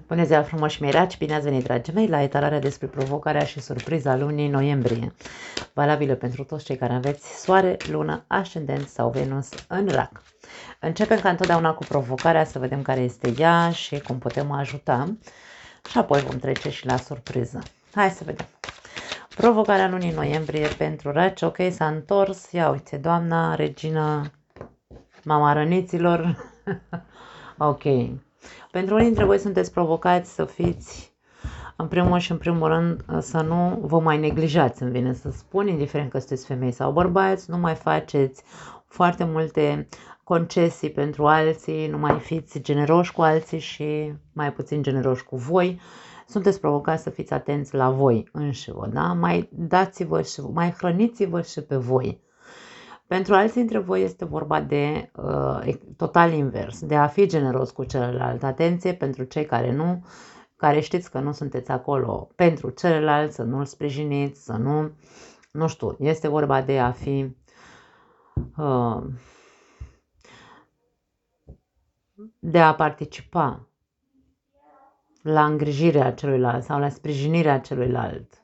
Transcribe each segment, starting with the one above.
Bună ziua frumos și miraci, bine ați venit, dragii mei, la etalarea despre provocarea și surpriza lunii noiembrie, valabilă pentru toți cei care aveți soare, lună, ascendent sau Venus în rac. Începem ca întotdeauna cu provocarea, să vedem care este ea și cum putem ajuta și apoi vom trece și la surpriză. Hai să vedem. Provocarea lunii noiembrie pentru raci, ok, s-a întors, ia uite, doamna, regina, mama răniților, ok. Pentru unii dintre voi sunteți provocați să fiți, în primul și în primul rând, să nu vă mai neglijați, îmi vine să spun, indiferent că sunteți femei sau bărbați, nu mai faceți foarte multe concesii pentru alții, nu mai fiți generoși cu alții și mai puțin generoși cu voi. Sunteți provocați să fiți atenți la voi înșivă, da? Mai dați-vă și mai hrăniți-vă și pe voi. Pentru alții dintre voi este vorba de total invers, de a fi generos cu celălalt. Atenție pentru cei care nu, care știți că nu sunteți acolo pentru celălalt, să nu-l sprijiniți, să nu știu, este vorba de a fi de a participa la îngrijirea celuilalt sau la sprijinirea celuilalt.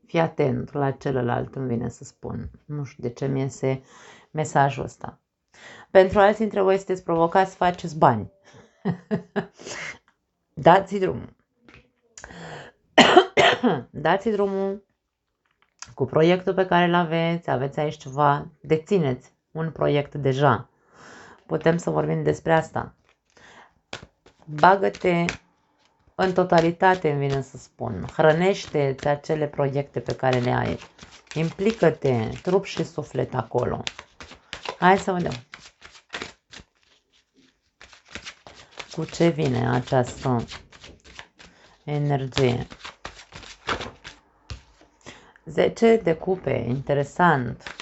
Fii atent la celălalt, îmi vine să spun. Nu știu de ce mi iese mesajul ăsta. Pentru alții dintre voi sunteți provocați să faceți bani. Dați drumul. Dați drumul cu proiectul pe care îl aveți aici ceva, dețineți un proiect deja. Putem să vorbim despre asta. Bagă-te în totalitate, îmi vine să spun. Hrănește-ți acele proiecte pe care le ai. Implică-te, trup și suflet acolo. Hai să vedem. Cu ce vine această energie? 10 de cupe, interesant.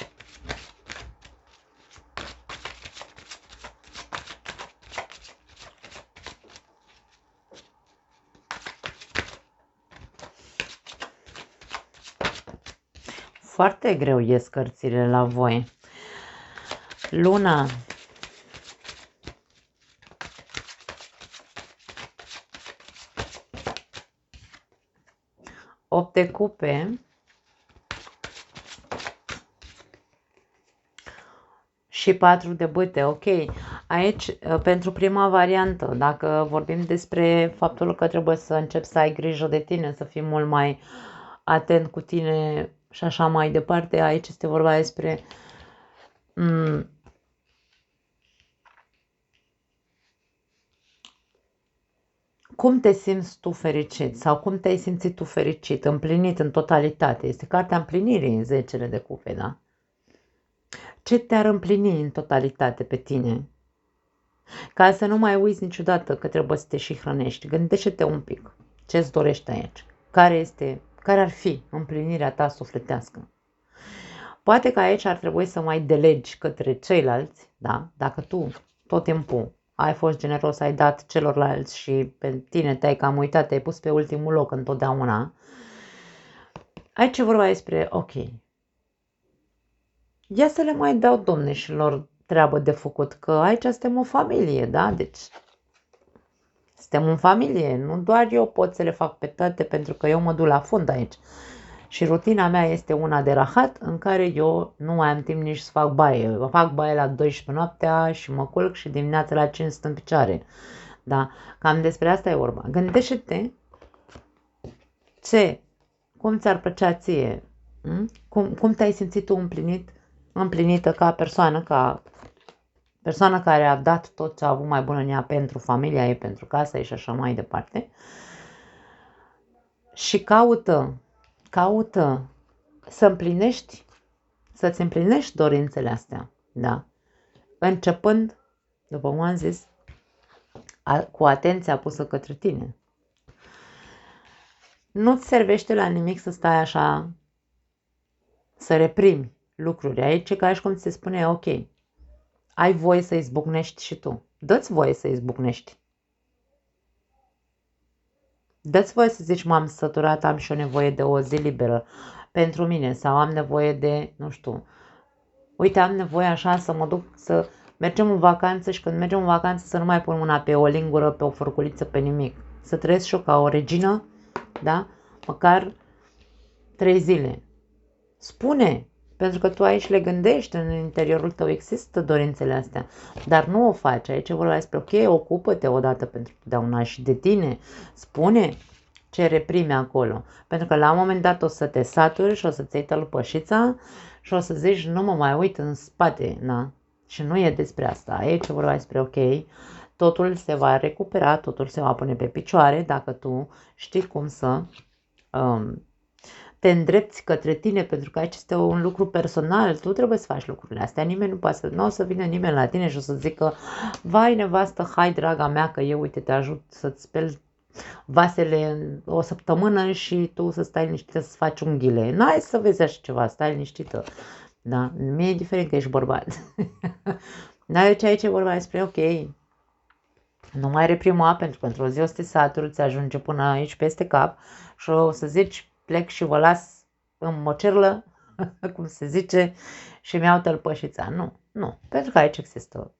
Foarte greu ies cărțile la voi. Luna. Opt de cupe. Și 4 de bâte, ok. Aici, pentru prima variantă, dacă vorbim despre faptul că trebuie să începi să ai grijă de tine, să fii mult mai atent cu tine și așa mai departe, aici este vorba despre cum te simți tu fericit sau cum te-ai simțit tu fericit, împlinit în totalitate. Este cartea împlinirii în 10 de cupe, da? Ce te-ar împlini în totalitate pe tine? Ca să nu mai uiți niciodată că trebuie să te și hrănești. Gândește-te un pic. Ce-ți dorești aici? Care ar fi împlinirea ta sufletească? Poate că aici ar trebui să mai delegi către ceilalți, da? Dacă tu tot timpul ai fost generos, ai dat celorlalți și pe tine te-ai cam uitat, te-ai pus pe ultimul loc întotdeauna. Aici e vorba despre, ok, ia să le mai dau domneșilor treabă de făcut, că aici suntem o familie, da? Deci suntem în familie, nu doar eu pot să le fac pe toate pentru că eu mă duc la fund aici. Și rutina mea este una de rahat în care eu nu mai am timp nici să fac baie. Fac baie la 12 noaptea și mă culc și dimineața la 5 sunt în picioare. Da? Cam despre asta e vorba. Gândește-te cum ți-ar plăcea ție, cum te-ai simțit tu împlinită ca persoană care a dat tot ce a avut mai bun în ea pentru familia ei, pentru casa ei și așa mai departe. Și caută să-ți împlinești dorințele astea, da? Începând, după cum am zis, cu atenția pusă către tine. Nu-ți servește la nimic să stai așa, să reprimi lucruri. Aici e ca și cum ți se spune, ok, ai voie să izbucnești și tu. Dă-ți voie să izbucnești. Dă-ți voie să zici, m-am săturat, am și o nevoie de o zi liberă pentru mine sau am nevoie de, nu știu, uite, am nevoie așa să mă duc să mergem în vacanță și când mergem în vacanță să nu mai pun mâna pe o lingură, pe o furculiță, pe nimic. să trăiesc și eu ca o regină, da? Măcar 3 zile. Spune, pentru că tu aici le gândești, în interiorul tău există dorințele astea, dar nu o faci. Aici vorba despre, ok, ocupă-te odată pentru totdeauna și de tine. Spune ce reprime acolo. Pentru că la un moment dat o să te saturi și o să-ți iei tălpășița și o să zici, nu mă mai uit în spate, na? Și nu e despre asta. Aici vorba despre, ok, totul se va recupera, totul se va pune pe picioare dacă tu știi cum să te îndrepți către tine, pentru că aici este un lucru personal, tu trebuie să faci lucrurile astea, nimeni nu poate să, nu o să vină nimeni la tine și o să zică, vai nevastă, hai draga mea că eu, uite, te ajut să-ți speli vasele în o săptămână și tu să stai liniștită să faci unghiile. N-ai să vezi așa ceva, stai liniștită. Da? Mie e diferit că ești bărbat. Dar aici e vorba despre, ok, nu mai reprima, pentru că într-o zi o să te saturi, ți ajunge până aici peste cap și o să zici, plec și vă las în mocerlă, cum se zice, și mi-au tălpășița. Nu, nu, pentru că aici există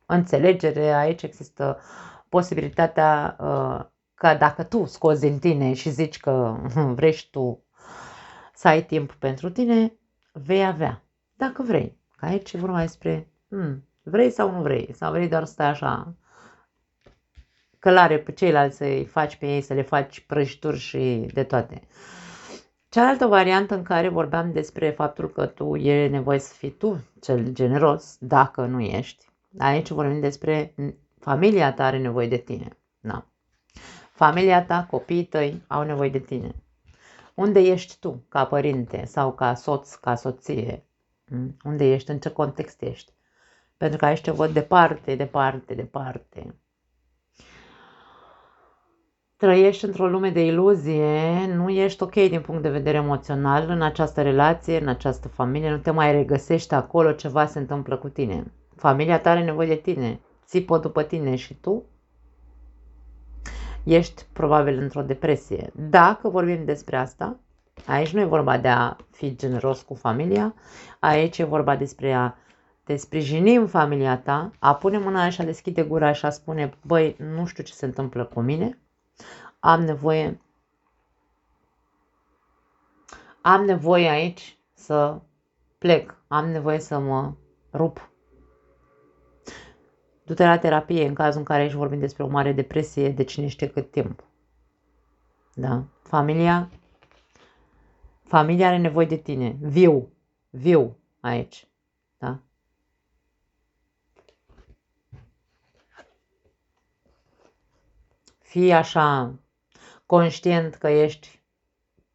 înțelegere, aici există posibilitatea că dacă tu scoți din tine și zici că vrei și tu să ai timp pentru tine, vei avea, dacă vrei. Că aici e vorba despre vrei sau nu vrei, sau vrei doar să stai așa călare pe ceilalți, să-i faci pe ei, să le faci prăjituri și de toate. Cealaltă variantă în care vorbeam despre faptul că tu e nevoie să fii tu cel generos, dacă nu ești. Aici vorbim despre familia ta are nevoie de tine. Da. Familia ta, copiii tăi au nevoie de tine. Unde ești tu ca părinte sau ca soț, ca soție? Unde ești? În ce context ești? Pentru că aici te văd departe, departe, departe. Trăiești într-o lume de iluzie, nu ești ok din punct de vedere emoțional în această relație, în această familie, nu te mai regăsești acolo, ceva se întâmplă cu tine. Familia ta are nevoie de tine, țipă după tine și tu ești probabil într-o depresie. Dacă vorbim despre asta, aici nu e vorba de a fi generos cu familia, aici e vorba despre a te sprijini în familia ta, a pune mâna și a deschide gura și a spune, băi, nu știu ce se întâmplă cu mine, am nevoie aici să plec, am nevoie să mă rup. Du-te la terapie în cazul în care aici vorbim despre o mare depresie de cine știe cât timp. Da? Familia are nevoie de tine, viu aici. Da? Fii așa conștient că ești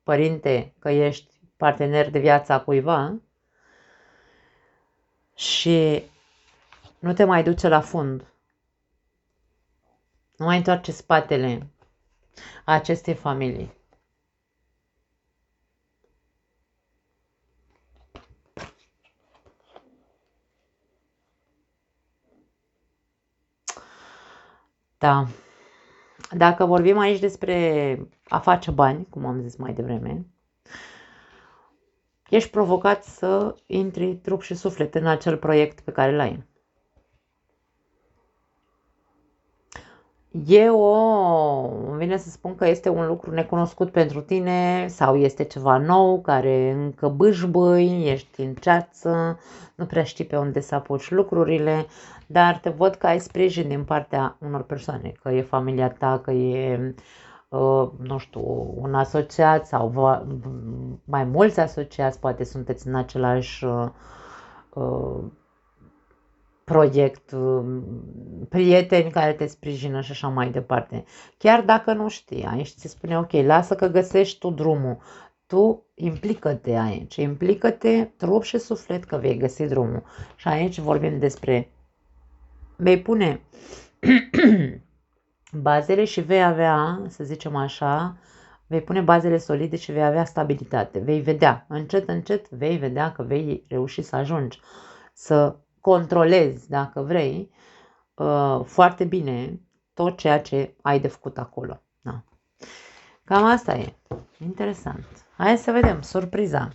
părinte, că ești partener de viață a cuiva și nu te mai duce la fund. Nu mai întoarce spatele acestei familii. Da. Dacă vorbim aici despre a face bani, cum am zis mai devreme, ești provocat să intri trup și suflet în acel proiect pe care l-ai. Îmi vine să spun că este un lucru necunoscut pentru tine sau este ceva nou care încă bâșbâi, ești în ceață, nu prea știi pe unde să apuci lucrurile, dar te văd că ai sprijin din partea unor persoane, că e familia ta, că e, nu știu, un asociat sau mai mulți asociați, poate sunteți în același proiect, prieteni care te sprijină și așa mai departe. Chiar dacă nu știi, aici ți spune, ok, lasă că găsești tu drumul. Tu implică-te aici, implică-te trup și suflet că vei găsi drumul. Și aici vorbim despre, vei pune bazele și vei avea, să zicem așa, vei pune bazele solide și vei avea stabilitate. Vei vedea, încet, încet, vei vedea că vei reuși să ajungi să controlezi, dacă vrei, foarte bine tot ceea ce ai de făcut acolo. Da. Cam asta e. Interesant. Hai să vedem surpriza.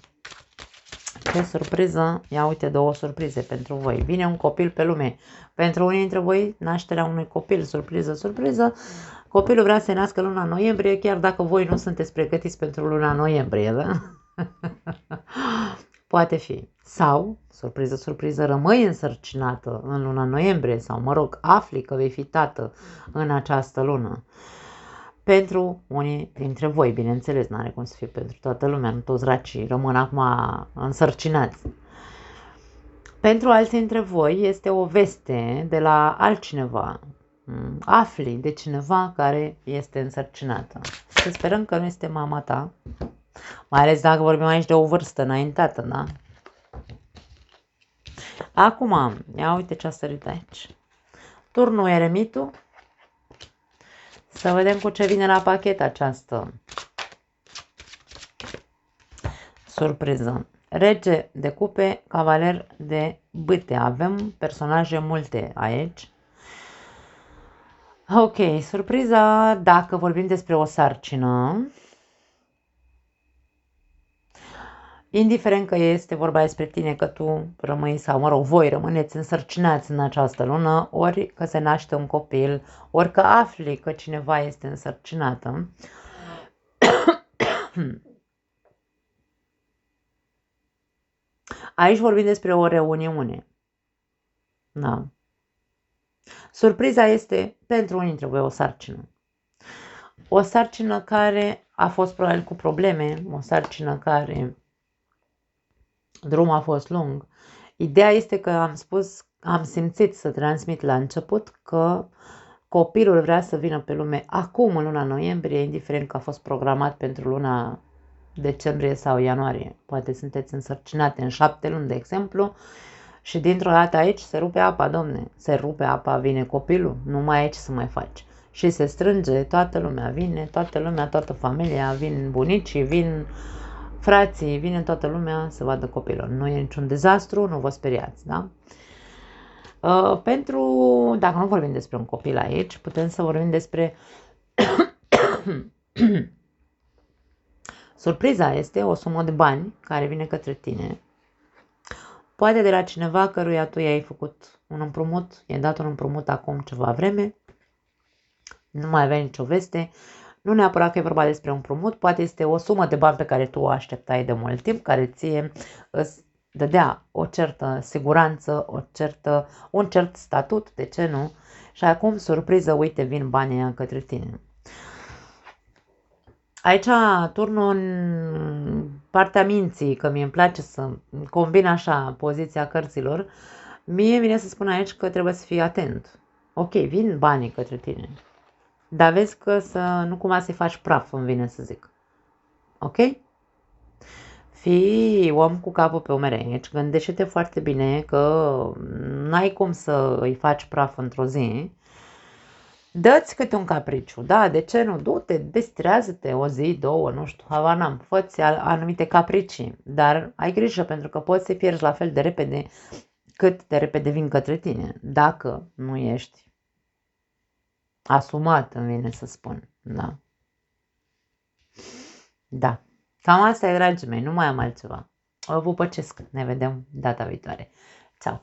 Ce surpriză! Ia uite, două surprize pentru voi. Vine un copil pe lume. Pentru unii dintre voi, nașterea unui copil, surpriză, surpriză. Copilul vrea să se nască luna noiembrie, chiar dacă voi nu sunteți pregătiți pentru luna noiembrie, da? Poate fi. Sau, surpriză, surpriză, rămâi însărcinată în luna noiembrie sau, mă rog, afli că vei fi tată în această lună. Pentru unii dintre voi, bineînțeles, n-are cum să fie pentru toată lumea, nu toți racii rămân acum însărcinați. Pentru alții dintre voi este o veste de la altcineva. Afli de cineva care este însărcinată. Să sperăm că nu este mama ta, mai ales dacă vorbim aici de o vârstă înaintată, da? Acum, ia uite ce a sărit aici. Turnul eremitul. Să vedem cu ce vine la pachet această surpriză. Rege de cupe, cavaler de bâte. Avem personaje multe aici. Ok, surpriza, dacă vorbim despre o sarcină, indiferent că este vorba despre tine, că tu rămâi, sau mă rog, voi rămâneți însărcinați în această lună, ori că se naște un copil, ori că afli că cineva este însărcinată, aici vorbim despre o reuniune. Da. Surpriza este pentru unii dintre voi o sarcină. O sarcină care a fost probabil cu probleme, o sarcină care drumul a fost lung. Ideea este că am simțit să transmit la început că copilul vrea să vină pe lume acum, în luna noiembrie, indiferent că a fost programat pentru luna decembrie sau ianuarie. Poate sunteți însărcinate în 7 luni, de exemplu, și dintr-o dată aici se rupe apa, domne. Se rupe apa, vine copilul, nu mai ai ce să mai faci. Și se strânge, toată lumea vine, toată lumea, toată familia, vin bunicii, vin frații, vine toată lumea să vadă copilul. Nu e niciun dezastru, nu vă speriați, da? Dacă nu vorbim despre un copil aici, putem să vorbim despre surpriza este o sumă de bani care vine către tine. Poate de la cineva căruia tu i-ai făcut un împrumut, i-ai dat un împrumut acum ceva vreme, nu mai aveai nicio veste, nu neapărat că e vorba despre un împrumut, poate este o sumă de bani pe care tu o așteptai de mult timp, care ție îți dădea o certă siguranță, un cert statut, de ce nu? Și acum, surpriză, uite, vin banii către tine. Aici turnul în partea minții, că mie îmi place să combin așa poziția cărților, mie vine să spun aici că trebuie să fii atent. Ok, vin banii către tine, dar vezi că să nu cumva să-i faci praf, îmi vine să zic. Ok? Fii om cu capul pe umere aici, gândește-te foarte bine că n-ai cum să îi faci praf într-o zi. Dă-ți câte un capriciu, da, de ce nu? Du-te, distrează-te o zi, două, nu știu, habar n-am, fă-ți anumite capricii, dar ai grijă pentru că poți să pierzi la fel de repede cât de repede vin către tine, dacă nu ești asumat, îmi vine să spun, da. Da, cam asta e, dragii mei, nu mai am altceva. Vă pupăcesc, ne vedem data viitoare. Ceau!